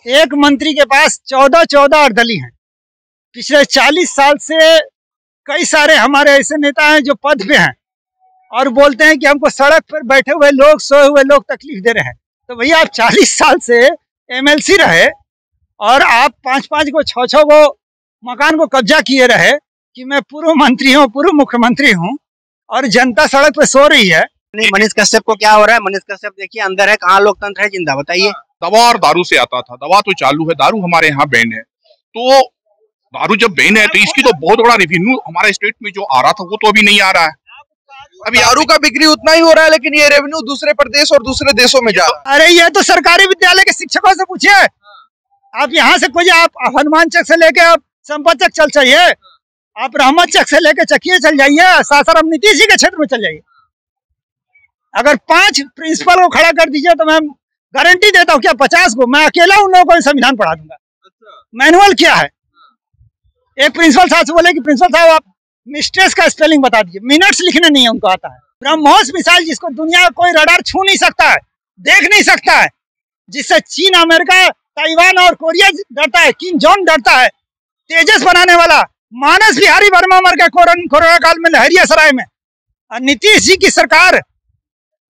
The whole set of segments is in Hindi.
एक मंत्री के पास 14 अर्दली हैं। पिछले 40 साल से कई सारे हमारे ऐसे नेता हैं जो पद पे हैं और बोलते हैं कि हमको सड़क पर बैठे हुए लोग, सोए हुए लोग तकलीफ दे रहे हैं। तो भैया आप 40 साल से एमएलसी रहे और आप 5-5 को 6-6 को मकान को कब्जा किए रहे कि मैं पूर्व मंत्री हूँ, पूर्व मुख्यमंत्री हूँ और जनता सड़क पे सो रही है। नहीं, मनीष कश्यप को क्या हो रहा है? मनीष कश्यप देखिए अंदर है, कहाँ लोकतंत्र है जिंदा, बताइए। दवा और दारू से आता था, दवा तो चालू है, दारू हमारे यहाँ बैन है। तो दारू जब बैन है तो इसकी तो बहुत बड़ा रेवेन्यू हमारे स्टेट में जो आ रहा था वो तो अभी नहीं आ रहा है। अभी दारू का बिक्री उतना ही हो रहा है, लेकिन ये रेवेन्यू दूसरे प्रदेश और दूसरे देशों में जा रहा है। अरे ये तो सरकारी विद्यालय के शिक्षकों से पूछिए। आप यहाँ से खोजिए, आप हनुमान चक से लेके आप संपत चक चल जाइए, आप रहमत चक से लेके चकिया चल जाइए, सासाराम नीतीश जी के क्षेत्र में चल जाइए। अगर 5 प्रिंसिपल को खड़ा कर दीजिए तो मैं गारंटी देता हूँ क्या 50 को मैं अकेला उन लोगों को संविधान पढ़ा दूंगा। मैनुअल क्या है? एक प्रिंसिपल साहब से बोले कि प्रिंसिपल साहब आप मिस्ट्रेस का स्पेलिंग बता दीजिए, मिनट्स लिखने नहीं है उनको आता है। ब्रह्मोस मिसाइल जिसको दुनिया का कोई रडार छू नहीं सकता है, देख नहीं सकता है, जिससे चीन, अमेरिका, ताइवान और कोरिया डरता है, किम जोंग डरता है, तेजस बनाने वाला मानस बिहारी वर्मा मर गया कोरोना काल में लहरियासराय में। और नीतीश जी की सरकार,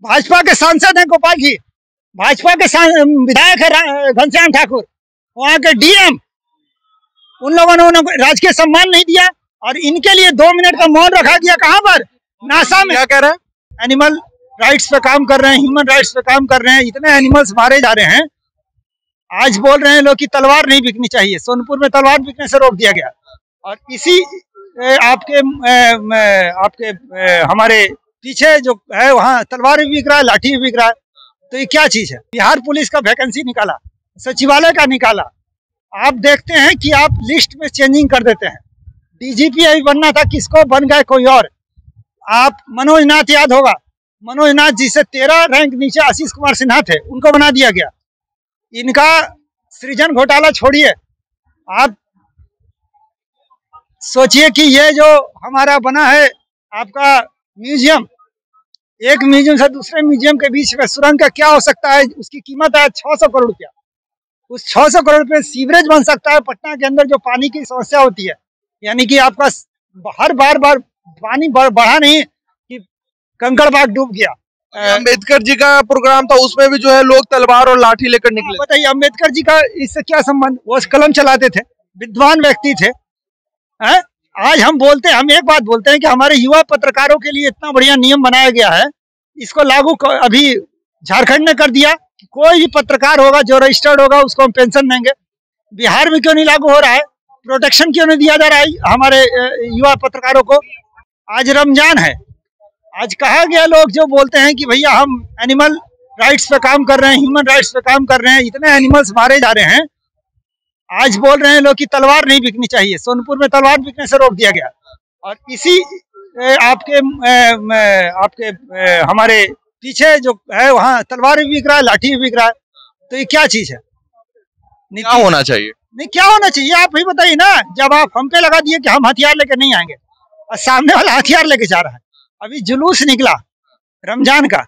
भाजपा के सांसद हैं गोपाल जी, भाजपा के विधायक है घनश्याम ठाकुर, वहाँ के डीएम, उन लोगों ने उन्हें राजकीय सम्मान नहीं दिया और इनके लिए 2 मिनट का मौन रखा गया। कहाँ पर? नासा में। क्या कह रहे हैं? एनिमल राइट्स पे काम कर रहे हैं, ह्यूमन राइट्स पे काम कर रहे हैं, इतने एनिमल्स मारे जा रहे हैं। आज बोल रहे हैं लोग कि तलवार नहीं बिकनी चाहिए, सोनपुर में तलवार बिकने से रोक दिया गया। और इसी आपके हमारे पीछे जो है वहाँ तलवार भी बिक रहा है, लाठी भी बिक रहा है। तो ये क्या चीज है? बिहार पुलिस का वैकेंसी निकाला, सचिवालय का निकाला, आप देखते हैं कि आप लिस्ट में चेंजिंग कर देते हैं। डीजीपी अभी बनना था, किसको बन गए कोई और। आप मनोज नाथ याद होगा, मनोज नाथ जी से 13 रैंक नीचे आशीष कुमार सिन्हा थे, उनको बना दिया गया। इनका सृजन घोटाला छोड़िए, आप सोचिए कि ये जो हमारा बना है आपका म्यूजियम, एक म्यूजियम से दूसरे म्यूजियम के बीच में सुरंग का क्या हो सकता है? उसकी कीमत है 600 करोड़ रुपया। उस 600 करोड़ रुपये सीवरेज बन सकता है पटना के अंदर, जो पानी की समस्या होती है। यानी कि आपका हर बार पानी बढ़ा नहीं कि कंकड़बाग डूब गया। अम्बेडकर जी का प्रोग्राम था, उसमें भी जो है लोग तलवार और लाठी लेकर निकले। बताइए अम्बेडकर जी का इससे क्या संबंध? वो कलम चलाते थे, विद्वान व्यक्ति थे। आज हम एक बात बोलते हैं कि हमारे युवा पत्रकारों के लिए इतना बढ़िया नियम बनाया गया है, इसको लागू अभी झारखंड ने कर दिया कि कोई भी पत्रकार होगा जो रजिस्टर्ड होगा उसको हम पेंशन देंगे। बिहार में क्यों नहीं लागू हो रहा है? प्रोटेक्शन क्यों नहीं दिया जा रहा है हमारे युवा पत्रकारों को? आज रमजान है, आज कहा गया, लोग जो बोलते हैं कि भैया हम एनिमल राइट्स पे काम कर रहे हैं, ह्यूमन राइट्स पे काम कर रहे हैं, इतने एनिमल्स मारे जा रहे हैं। आज बोल रहे हैं लोग कि तलवार नहीं बिकनी चाहिए, सोनपुर में तलवार बिकने से रोक दिया गया। और इसी आपके हमारे पीछे जो है वहाँ तलवार भी बिक रहा है, लाठी भी बिक रहा है। तो ये क्या चीज है? क्या होना चाहिए? नहीं, क्या होना चाहिए आप ही बताइए ना। जब आप हम पे लगा दिए कि हम हथियार लेके नहीं आएंगे और सामने वाला हथियार लेके जा रहा है। अभी जुलूस निकला रमजान का,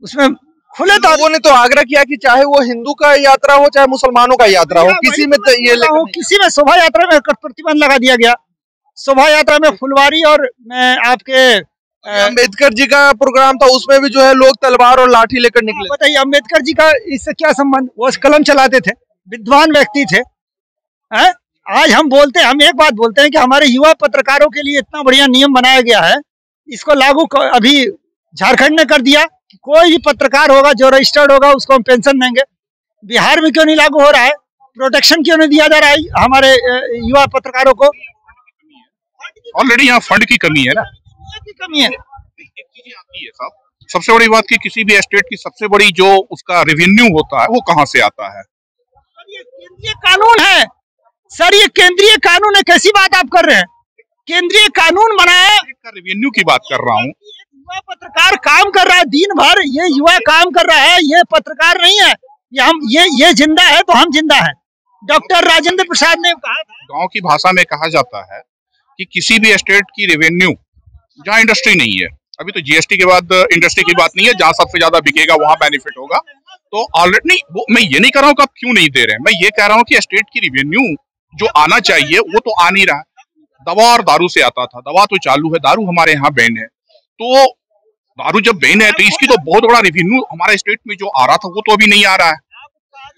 उसमें खुले लोगों ने तो आग्रह किया कि चाहे वो हिंदू का यात्रा हो चाहे मुसलमानों का यात्रा हो, किसी में किसी में शोभा यात्रा में प्रतिबंध लगा दिया गया। शोभा यात्रा में फुलवारी और आपके अम्बेडकर जी का प्रोग्राम था, उसमें भी जो है लोग तलवार और लाठी लेकर निकले। बताइए अम्बेडकर जी का इससे क्या संबंध? वो कलम चलाते थे, विद्वान व्यक्ति थे। आज हम एक बात बोलते हैं कि हमारे युवा पत्रकारों के लिए इतना बढ़िया नियम बनाया गया है, इसको लागू अभी झारखंड ने कर दिया कि कोई भी पत्रकार होगा जो रजिस्टर्ड होगा उसको हम पेंशन देंगे। बिहार में क्यों नहीं लागू हो रहा है? प्रोटेक्शन क्यों नहीं दिया जा रहा है हमारे युवा पत्रकारों को? ऑलरेडी यहाँ फंड की कमी है ना, कमी है। एक चीज आती है साहब, सबसे बड़ी बात कि किसी भी स्टेट की सबसे बड़ी जो उसका रेवेन्यू होता है वो कहाँ से आता है? ये केंद्रीय कानून है सर, ये केंद्रीय कानून है। कैसी बात आप कर रहे हैं? केंद्रीय कानून बनाया, रेवेन्यू की बात कर रहा हूँ। युवा पत्रकार काम कर रहा है दिन भर, ये युवा काम कर रहा है, ये पत्रकार नहीं है। ये जिंदा है तो हम जिंदा हैं। डॉक्टर राजेंद्र प्रसाद ने कहा था, गांव की भाषा में कहा जाता है कि किसी भी स्टेट की रेवेन्यू जहाँ इंडस्ट्री नहीं है, अभी तो जीएसटी के बाद इंडस्ट्री की बात नहीं है, जहाँ सबसे ज्यादा बिकेगा वहाँ बेनिफिट होगा, तो ऑलरेडी नहीं, वो मैं ये नहीं कह रहा हूँ कि आप क्यों नहीं दे रहे हैं, मैं ये कह रहा हूँ कि स्टेट की रेवेन्यू जो आना चाहिए वो तो आ नहीं रहा। दवा और दारू से आता था, दवा तो चालू है, दारू हमारे यहाँ बैन है। तो दारू जब बैन है तो इसकी तो बहुत बड़ा रेवेन्यू हमारे स्टेट में जो आ रहा था वो तो अभी नहीं आ रहा है।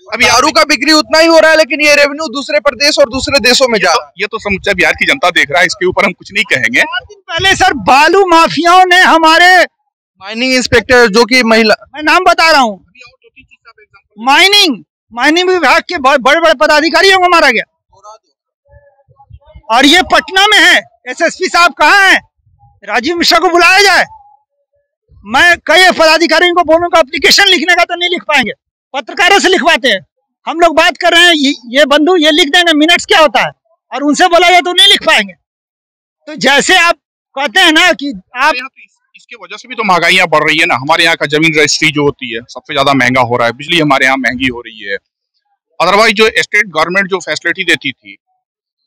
अभी दारू का बिक्री उतना ही हो रहा है, लेकिन ये रेवेन्यू दूसरे प्रदेश और दूसरे देशों में जा रहा है। ये तो समूचा बिहार की जनता देख रहा है, इसके ऊपर हम कुछ नहीं कहेंगे। 4 दिन पहले सर बालू माफियाओं ने हमारे माइनिंग इंस्पेक्टर जो कि महिला, मैं नाम बता रहा हूँ, माइनिंग विभाग के बड़े बड़े पदाधिकारियों को मारा गया। और ये पटना में है। एसएसपी साहब कहाँ हैं? राजीव मिश्रा को बुलाया जाए। मैं कई पदाधिकारियों को बोलूंगा एप्लीकेशन लिखने का तो नहीं लिख पाएंगे, पत्रकारों से लिखवाते हैं। हम लोग बात कर रहे हैं, ये बंधु ये लिख देंगे मिनट्स क्या होता है, और उनसे बोला जाए तो नहीं लिख पाएंगे। तो जैसे आप कहते हैं ना कि आप, इसके वजह से भी तो महंगाइयां बढ़ रही है ना। हमारे यहाँ का जमीन रजिस्ट्री जो होती है सबसे ज्यादा महंगा हो रहा है, बिजली हमारे यहाँ महंगी हो रही है। अदरवाइज जो स्टेट गवर्नमेंट जो फैसिलिटी देती थी,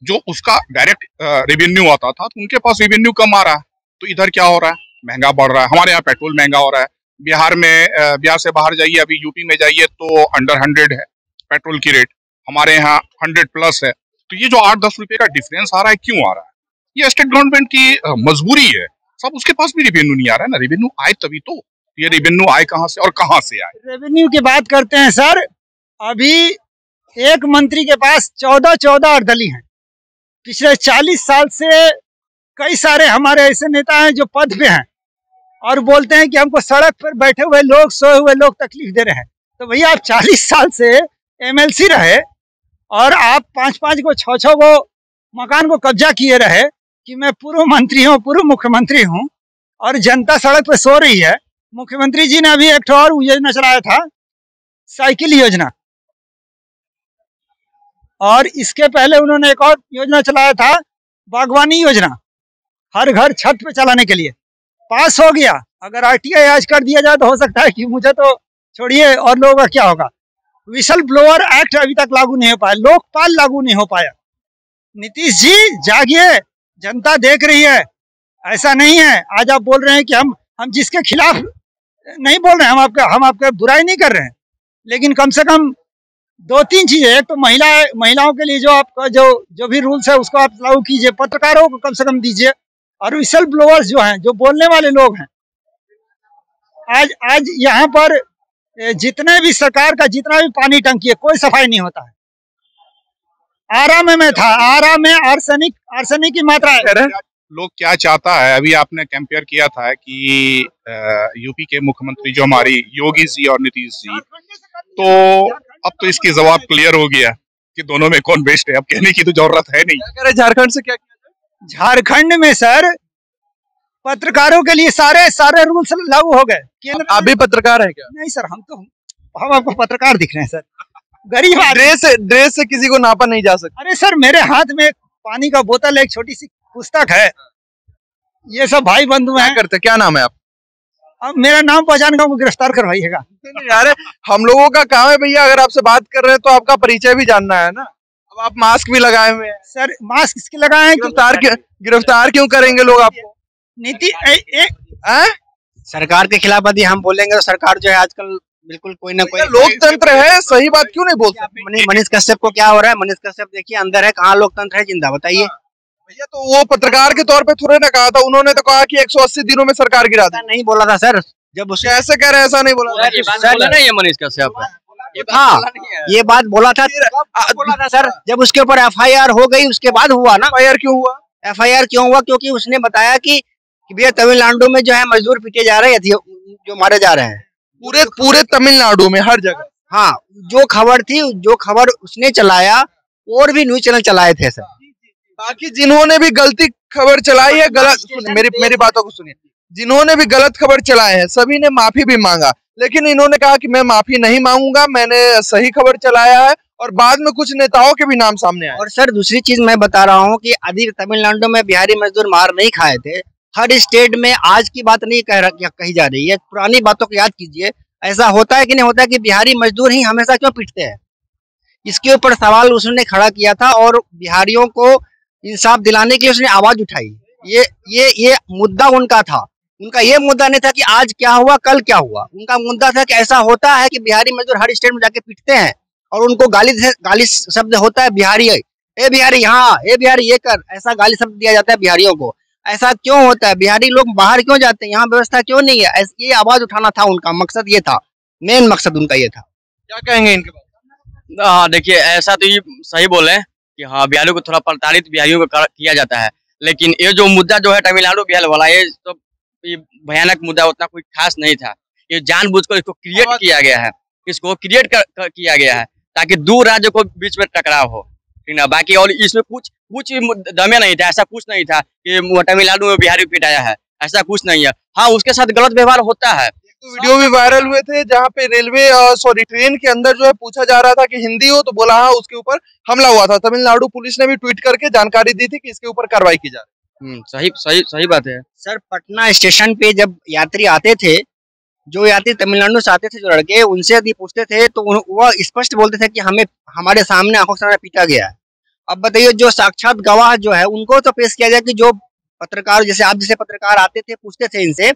जो उसका डायरेक्ट रेवेन्यू आता था, तो उनके पास रेवेन्यू कम आ रहा है। तो इधर क्या हो रहा है, महंगा बढ़ रहा है। हमारे यहाँ पेट्रोल महंगा हो रहा है। बिहार में, बिहार से बाहर जाइए, अभी यूपी में जाइए तो अंडर 100 है पेट्रोल की रेट, हमारे यहाँ 100+ है। तो ये जो 8-10 रुपए का डिफरेंस आ रहा है, क्यों आ रहा है? ये स्टेट गवर्नमेंट की मजबूरी है। सब उसके पास भी रेवेन्यू नहीं आ रहा है ना, रेवेन्यू आए तभी तो। ये रेवेन्यू आए कहाँ से और कहाँ से आए? रेवेन्यू की बात करते हैं सर, अभी एक मंत्री के पास 14 अर्दली हैं। पिछले 40 साल से कई सारे हमारे ऐसे नेता हैं जो पद पे हैं और बोलते हैं कि हमको सड़क पर बैठे हुए लोग, सोए हुए लोग तकलीफ दे रहे हैं। तो भैया आप 40 साल से एमएलसी रहे और आप 5-5 को 6-6 को मकान को कब्जा किए रहे कि मैं पूर्व मंत्री हूँ, पूर्व मुख्यमंत्री हूँ, और जनता सड़क पर सो रही है। मुख्यमंत्री जी ने अभी एक और योजना चलाया था, साइकिल योजना, और इसके पहले उन्होंने एक और योजना चलाया था, बागवानी योजना, हर घर छत पे चलाने के लिए। पास हो गया। अगर आरटीआई आज कर दिया जाए तो हो सकता है कि, मुझे तो छोड़िए और लोगों का क्या होगा। विसल ब्लोअर एक्ट अभी तक लागू नहीं हो पाया, लोकपाल लागू नहीं हो पाया। नीतीश जी जागिए, जनता देख रही है। ऐसा नहीं है आज आप बोल रहे हैं कि हम जिसके खिलाफ नहीं बोल रहे हैं, हम आपका बुराई नहीं कर रहे हैं, लेकिन कम से कम 2-3 चीजें, एक तो महिलाओं के लिए जो आपका जो भी रूल्स है उसको आप लागू कीजिए, पत्रकारों को कम से कम दीजिए, और विसल ब्लोअर्स जो हैं, जो बोलने वाले लोग हैं, आज यहाँ पर जितने भी सरकार का जितना भी पानी टंकी है, कोई सफाई नहीं होता है। आरा में मैं था, आरा में आर्सेनिक की मात्रा है। लोग क्या चाहता है, अभी आपने कंपेयर किया था कि यूपी के मुख्यमंत्री जो हमारी योगी जी और नीतीश जी, तो अब तो इसकी जवाब क्लियर हो गया कि दोनों में कौन बेस्ट है। अब कहने की तो जरूरत है नहीं। झारखंड से क्या किया? झारखंड में सर पत्रकारों के लिए सारे रूल्स लागू हो गए। आप भी पत्रकार है क्या? नहीं सर, हम आपको पत्रकार दिख रहे हैं सर। गरीब ड्रेस से किसी को नापा नहीं जा सकता। अरे सर, मेरे हाथ में पानी का बोतल, एक छोटी सी पुस्तक है। ये सब भाई बंधु हैं। करते क्या नाम है आप? अब मेरा नाम पहचान का गिरफ्तार करवाइएगा। यार हम लोगों का काम है भैया, अगर आपसे बात कर रहे हैं तो आपका परिचय भी जानना है ना। अब आप मास्क भी लगाए हुए हैं। सर मास्क इसके लगाए हैं, गिरफ्तार क्यों करेंगे लोग आपको? नीति सरकार के खिलाफ यदि हम बोलेंगे तो सरकार जो है आजकल बिल्कुल कोई ना कोई लोकतंत्र है, सही बात क्यों नहीं बोल सकते? मनीष कश्यप को क्या हो रहा है? मनीष कश्यप देखिए अंदर है, कहाँ लोकतंत्र है जिंदा, बताइए भैया। तो वो पत्रकार के तौर पे थोड़े ना कहा था, उन्होंने तो कहा कि 180 दिनों में सरकार गिरा दी। नहीं बोला था सर, जब उसे ऐसे कह रहे हैं, ऐसा नहीं बोला सर। ये मनीष कश्यप हाँ, ये बात बोला था सर, जब उसके ऊपर FIR हो गई उसके बाद हुआ ना। FIR क्यों हुआ? FIR क्यों हुआ? क्योंकि उसने बताया कि भैया तमिलनाडु में जो है मजदूर पीटे जा रहे हैं, जो मारे जा रहे हैं पूरे तमिलनाडु में हर जगह। हाँ, जो खबर थी, जो खबर उसने चलाया, और भी न्यूज चैनल चलाए थे सर। बाकी जिन्होंने भी गलती खबर चलाई है, गलत, मेरी बातों को सुनिए, जिन्होंने भी गलत खबर चलाए हैं सभी ने माफी भी मांगा, लेकिन इन्होंने कहा कि मैं माफी नहीं मांगूंगा, मैंने सही खबर चलाया है। और बाद में कुछ नेताओं के भी नाम सामने आए। और सर दूसरी चीज मैं बता रहा हूँ कि यदि तमिलनाडु में बिहारी मजदूर मार नहीं खाए थे, हर स्टेट में, आज की बात नहीं कही जा रही है, पुरानी बातों को याद कीजिए। ऐसा होता है कि नहीं होता है कि बिहारी मजदूर ही हमेशा क्यों पीटते हैं? इसके ऊपर सवाल उसने खड़ा किया था और बिहारियों को इंसाफ दिलाने के लिए उसने आवाज उठाई। ये मुद्दा उनका था। उनका ये मुद्दा नहीं था कि आज क्या हुआ कल क्या हुआ, उनका मुद्दा था कि ऐसा होता है कि बिहारी मजदूर हर स्टेट में जाके पीटते हैं और उनको गाली शब्द होता है बिहारी, ए बिहारी यहाँ, ए बिहारी ये कर, ऐसा गाली शब्द दिया जाता है बिहारियों को। ऐसा क्यों होता है? बिहारी लोग बाहर क्यों जाते हैं, यहाँ व्यवस्था क्यों नहीं है? ये आवाज उठाना था उनका मकसद, ये था मेन मकसद उनका ये था। क्या कहेंगे इनके बारे हाँ देखिए, ऐसा तो ये सही बोले कि हाँ बिहारियों को थोड़ा प्रताड़ित बिहारियों को किया जाता है, लेकिन ये जो मुद्दा जो है तमिलनाडु बिहार वाला, ये भयानक मुद्दा उतना कोई खास नहीं था। ये जानबूझकर इसको क्रिएट किया गया है, इसको क्रिएट किया गया है ताकि दो राज्यों को बीच में टकराव हो, ठीक ना। बाकी और इसमें कुछ दमे नहीं था, ऐसा कुछ नहीं था कि तमिलनाडु में बिहारी पिटाया है, ऐसा कुछ नहीं है। हाँ उसके साथ गलत व्यवहार होता है। तो वीडियो भी वायरल हुए थे जहाँ पे ट्रेन के अंदर जो है पूछा जा रहा था कि हिंदी हो, तो बोला हाँ, उसके ऊपर हमला हुआ था। तमिलनाडु पुलिस ने भी ट्वीट करके जानकारी दी थी कि इसके ऊपर कार्रवाई की जा रही है। सही बात है सर। पटना स्टेशन पे जब यात्री आते थे, जो यात्री तमिलनाडु से आते थे, जो लड़के, उनसे यदि पूछते थे तो वह स्पष्ट बोलते थे कि हमें हमारे सामने आंखों के सामने पीटा गया है। अब बताइए, जो साक्षात गवाह जो है उनको तो पेश किया जाए कि जो पत्रकार, जैसे आप जैसे पत्रकार आते थे, पूछते थे इनसे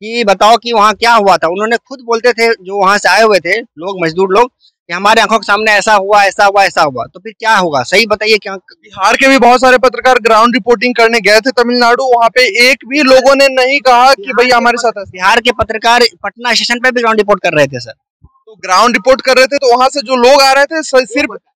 कि बताओ कि वहाँ क्या हुआ था, उन्होंने खुद बोलते थे, जो वहां से आए हुए थे लोग, मजदूर लोग, कि हमारे आंखों के सामने ऐसा हुआ, ऐसा हुआ, ऐसा हुआ। तो फिर क्या होगा? सही बताइए। क्या बिहार के भी बहुत सारे पत्रकार ग्राउंड रिपोर्टिंग करने गए थे तमिलनाडु, वहाँ पे एक भी लोगों ने नहीं कहा कि भैया हमारे साथ। बिहार के पत्रकार पटना स्टेशन पे भी ग्राउंड रिपोर्ट कर रहे थे सर। तो ग्राउंड रिपोर्ट कर रहे थे, तो वहां से जो लोग आ रहे थे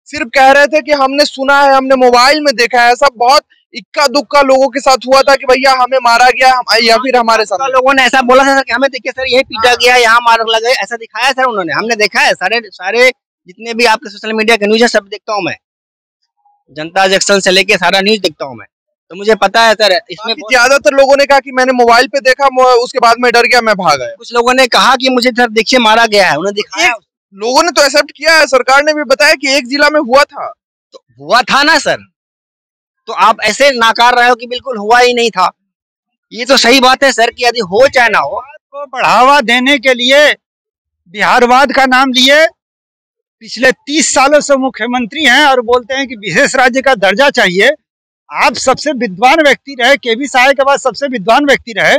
सिर्फ कह रहे थे कि हमने सुना है, हमने मोबाइल में देखा है। ऐसा बहुत इक्का दुक्का लोगों के साथ हुआ था कि भैया हमें मारा गया, या फिर हमारे साथ लोगों ने ऐसा बोला था सर कि हमें देखिए सर यही पीटा गया, यहाँ मार लगे, ऐसा दिखाया सर उन्होंने। हमने देखा है, सारे जितने भी आपके सोशल मीडिया के न्यूज है सब देखता हूँ मैं, जनता जंक्शन से लेके सारा न्यूज देखता हूँ मैं, तो मुझे पता है सर। इसमें ज्यादातर लोगों ने कहा कि मैंने मोबाइल पे देखा, उसके बाद में डर गया, मैं भाग गया। कुछ लोगों ने कहा कि मुझे सर देखिए मारा गया है, उन्हें दिखाया। लोगों ने तो एक्सेप्ट किया है, सरकार ने भी बताया कि एक जिला में हुआ था। तो हुआ था ना सर, तो आप ऐसे नाकार रहे हो कि बिल्कुल हुआ ही नहीं था। ये तो सही बात है सर कि यदि हो चाहे ना हो, को बढ़ावा देने के लिए बिहारवाद का नाम लिए पिछले 30 सालों से मुख्यमंत्री हैं और बोलते हैं कि विशेष राज्य का दर्जा चाहिए। आप सबसे विद्वान व्यक्ति रहे, केवी साहब के बाद सबसे विद्वान व्यक्ति रहे,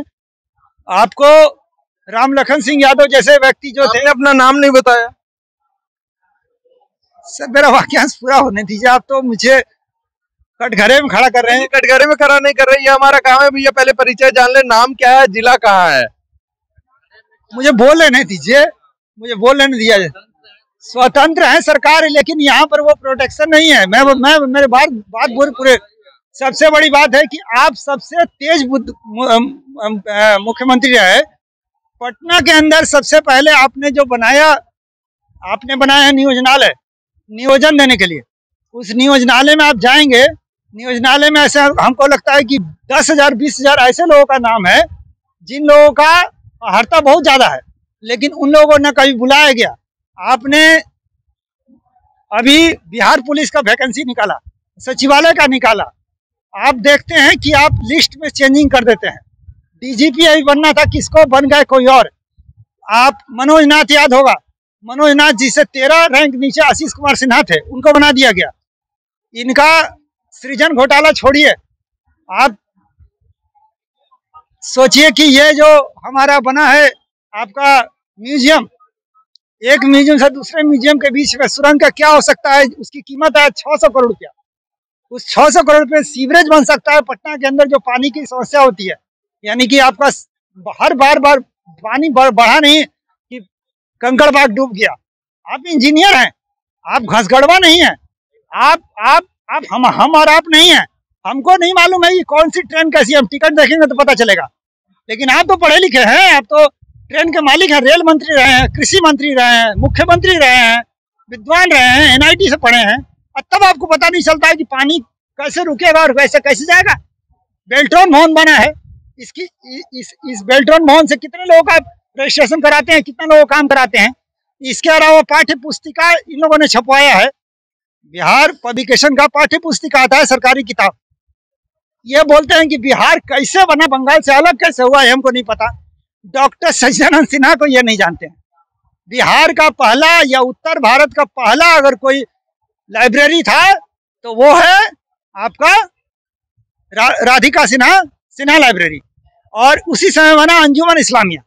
आपको राम लखन सिंह यादव जैसे व्यक्ति जो थे। अपना नाम नहीं बताया सर, मेरा वाक्यांश पूरा होने दीजिए। आप तो मुझे कटघरे में खड़ा कर रहे हैं। कटघरे में खड़ा नहीं कर रहे, ये हमारा काम है भैया। पहले परिचय जान ले, नाम क्या है, जिला कहाँ है। मुझे बोल लेने दीजिए, मुझे बोल लेने दिया जाए। स्वतंत्र है सरकार, लेकिन यहाँ पर वो प्रोटेक्शन नहीं है। मैं मेरे बात पूरे सबसे बड़ी बात है कि आप सबसे तेज मुख्यमंत्री रहे। पटना के अंदर सबसे पहले आपने जो बनाया है नियोजनालय, नियोजन देने के लिए। उस नियोजनालय में आप जाएंगे, नियोजनालय में ऐसे हमको लगता है कि 10,000 20,000 ऐसे लोगों का नाम है जिन लोगों का अर्हता बहुत ज्यादा है, लेकिन उन लोगों ने कभी बुलाया गया। आपने अभी बिहार पुलिस का वैकेंसी निकाला, सचिवालय का निकाला, आप देखते हैं कि आप लिस्ट में चेंजिंग कर देते हैं। डीजीपी अभी बनना था, किसको बन गए कोई और। आप मनोज नाथ, याद होगा मनोज नाथ जी से 13 रैंक नीचे आशीष कुमार सिन्हा थे, उनको बना दिया गया। इनका सृजन घोटाला छोड़िए, आप सोचिए कि ये जो हमारा बना है आपका म्यूजियम, एक म्यूजियम से दूसरे म्यूजियम के बीच में सुरंग का क्या हो सकता है? उसकी कीमत है 600 करोड़ रुपया। उस 600 करोड़ रुपये सीवरेज बन सकता है। पटना के अंदर जो पानी की समस्या होती है, यानी कि आपका हर बार पानी बढ़ा नहीं कि कंकड़ बाग डूब गया। आप इंजीनियर हैं, आप घसगड़वा नहीं है, आप हम और आप नहीं है। हमको नहीं मालूम है कि कौन सी ट्रेन कैसी, हम टिकट देखेंगे तो पता चलेगा। लेकिन आप तो पढ़े लिखे हैं, आप तो ट्रेन के मालिक हैं, रेल मंत्री रहे हैं, कृषि मंत्री रहे हैं, मुख्यमंत्री रहे हैं, विद्वान रहे हैं, NIT से पढ़े हैं, और तब आपको पता नहीं चलता है कि पानी कैसे रुकेगा और कैसे जाएगा। बेल्ट्रॉन भवन बना है, इस बेल्ट्रॉन भवन से कितने लोगों का रजिस्ट्रेशन कराते हैं, कितने लोगों काम कराते हैं। इसके अलावा पाठ्य पुस्तिका इन लोगों ने छपवाया है, बिहार पब्लिकेशन का पाठ्य पुस्तिका आता है, सरकारी किताब। ये बोलते हैं कि बिहार कैसे बना, बंगाल से अलग कैसे हुआ, हमको नहीं पता। डॉक्टर सच्चिदानंद सिन्हा को ये नहीं जानते हैं। बिहार का पहला या उत्तर भारत का पहला अगर कोई लाइब्रेरी था तो वो है आपका राधिका सिन्हा लाइब्रेरी। और उसी समय बना अंजुमन इस्लामिया।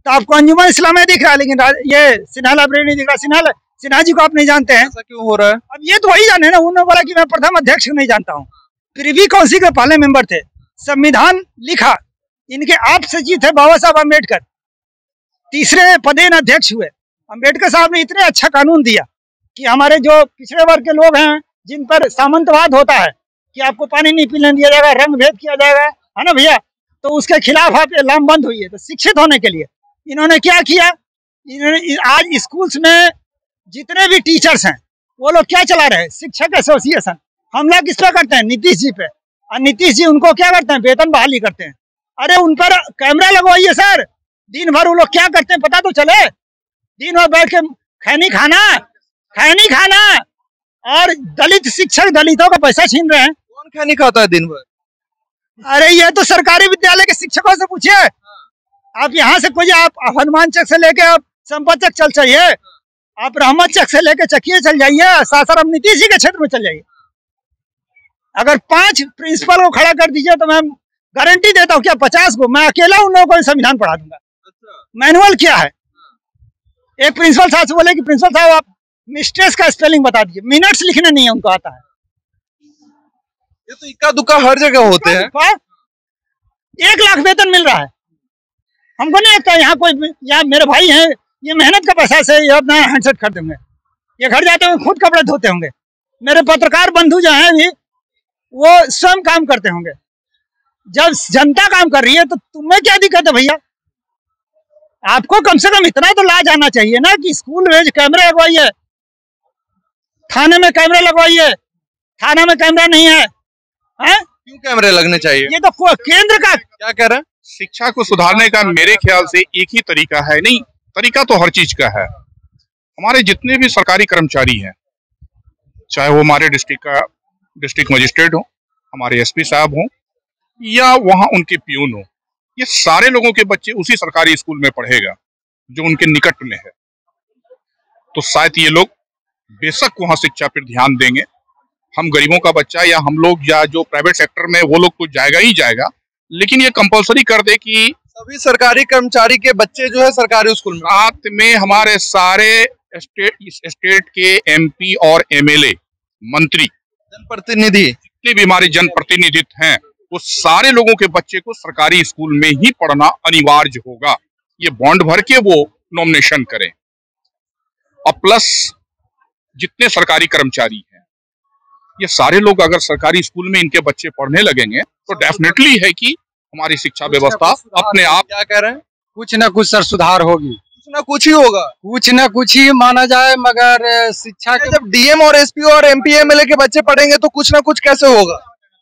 तो आपको अंजुमन इस्लामिया दिख रहा है, लेकिन ये सिन्हा लाइब्रेरी नहीं दिख रहा। सिन्हा जी को आप नहीं जानते हैं, ऐसा क्यों हो रहा है? अब ये तो वही जाने ना। उन्होंने बोला कि मैं प्रथम अध्यक्ष नहीं जानता हूँ, प्रिवी काउंसिल के पहले मेंबर थे, संविधान लिखा, इनके आप सचिव थे बाबा साहब अम्बेडकर, तीसरे पदेन अध्यक्ष हुए। अम्बेडकर साहब ने इतने अच्छा कानून दिया कि हमारे जो पिछड़े वर्ग के लोग हैं जिन पर सामंतवाद होता है कि आपको पानी नहीं पीने दिया जाएगा, रंग भेद किया जाएगा, है ना भैया, तो उसके खिलाफ आप लामबंद हुई है। तो शिक्षित होने के लिए इन्होंने क्या किया, इन्होंने आज स्कूल्स में जितने भी टीचर्स हैं वो लोग क्या चला रहे हैं, शिक्षक एसोसिएशन। हमला किस पे करते हैं, नीतीश जी पे, और नीतीश जी उनको क्या करते हैं, वेतन बहाली करते हैं। अरे उन पर कैमरा लगवाइए सर, दिन भर वो लोग क्या करते हैं पता तो चले। दिन भर बैठ के खैनी खाना और दलित शिक्षक दलितों का पैसा छीन रहे हैं। कौन खैनी खाता है दिन भर? अरे ये तो सरकारी विद्यालय के शिक्षकों से पूछिए। आप यहाँ से कोई आप हनुमान चक से लेके आप संपत चक चल जाइए, आप रहमत चक से लेके चकिए चल जाइए, सासाराम नीतीश जी के क्षेत्र में चल जाइए। अगर 5 प्रिंसिपल को खड़ा कर दीजिए तो मैं गारंटी देता हूँ क्या 50 को मैं अकेला उन लोगों को संविधान पढ़ा दूंगा। मैनुअल क्या है, एक प्रिंसिपल साहब से बोले कि प्रिंसिपल साहब आप मिस्ट्रेस का स्पेलिंग बता दीजिए, मिनट्स लिखने नहीं है उनको आता है। ये तो इक्का दुक्का हर जगह होते हैं। 1 लाख वेतन मिल रहा है, हमको नहीं लगता यहाँ कोई, यहाँ मेरे भाई हैं, ये मेहनत का पैसा से ये अपना हैंडसेट खरीदे होंगे, ये घर जाते हुए खुद कपड़े धोते होंगे। मेरे पत्रकार बंधु जो हैं भी वो स्वयं काम करते होंगे। जब जनता काम कर रही है तो तुम्हें क्या दिक्कत है भैया? आपको कम से कम इतना तो लाज आना चाहिए ना कि स्कूल में कैमरे लगवाइए, थाने में कैमरे लगवाइए, थाना में कैमरा नहीं है, हैं? क्यों कैमरे लगने चाहिए? ये तो केंद्र का क्या कह रहे हैं? शिक्षा को सुधारने का मेरे ख्याल से एक ही तरीका है, नहीं तरीका तो हर चीज का है। हमारे जितने भी सरकारी कर्मचारी हैं, चाहे वो हमारे डिस्ट्रिक्ट मजिस्ट्रेट हो, हमारे एसपी साहब हो, या वहां उनके पियून हो, ये सारे लोगों के बच्चे उसी सरकारी स्कूल में पढ़ेगा जो उनके निकट में है। तो शायद ये लोग बेशक वहां शिक्षा पर ध्यान देंगे। हम गरीबों का बच्चा या हम लोग या जो प्राइवेट सेक्टर में वो लोग तो जाएगा ही जाएगा, लेकिन ये कंपलसरी कर दे कि सभी सरकारी कर्मचारी के बच्चे जो है सरकारी स्कूल में, साथ में हमारे सारे स्टेट के एमपी और एमएलए, मंत्री, जनप्रतिनिधि, जितने भी हमारे जनप्रतिनिधि हैं, वो सारे लोगों के बच्चे को सरकारी स्कूल में ही पढ़ना अनिवार्य होगा। ये बॉन्ड भर के वो नॉमिनेशन करें। और प्लस जितने सरकारी कर्मचारी हैं, ये सारे लोग अगर सरकारी स्कूल में इनके बच्चे पढ़ने लगेंगे तो डेफिनेटली है कि हमारी शिक्षा व्यवस्था अपने आप। क्या कह रहे हैं? कुछ ना कुछ सर सुधार होगी, कुछ ना कुछ ही होगा, कुछ ना कुछ ही माना जाए, मगर शिक्षा के जब डीएम और एसपी और एमपी एमएलए के बच्चे पढ़ेंगे तो कुछ ना कुछ कैसे होगा?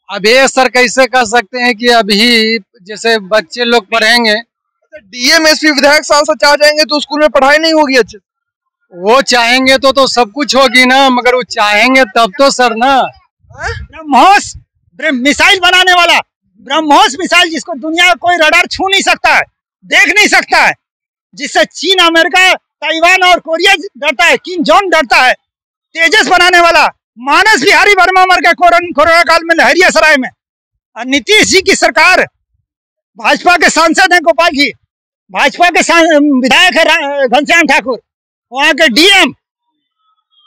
अब ये सर कैसे कह सकते हैं कि अभी जैसे बच्चे लोग पढ़ेंगे, डीएम एसपी विधायक सांसद चाह जाएंगे तो स्कूल में पढ़ाई नहीं होगी अच्छे? वो चाहेंगे तो सब कुछ होगी ना, मगर वो चाहेंगे तब तो सर ना। ब्रह्मोस मिसाइल बनाने वाला, ब्रह्मोस मिसाइल जिसको दुनिया का कोई रडार छू नहीं सकता है, देख नहीं सकता है, जिससे चीन, अमेरिका, ताइवान और कोरिया डरता है, किम जोंग डरता है, तेजस बनाने वाला मानस बिहारी वर्मा मर गए कोरोना काल में लहरियासराय में। और नीतीश जी की सरकार, भाजपा के सांसद हैं गोपाल जी, भाजपा के विधायक है घनश्याम ठाकुर, वहां के डीएम,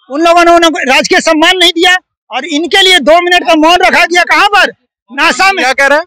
उन लोगों ने उन्हें राजकीय सम्मान नहीं दिया और इनके लिए 2 मिनट का मौन रखा गया। कहां पर? नासा में। क्या कह रहे हैं?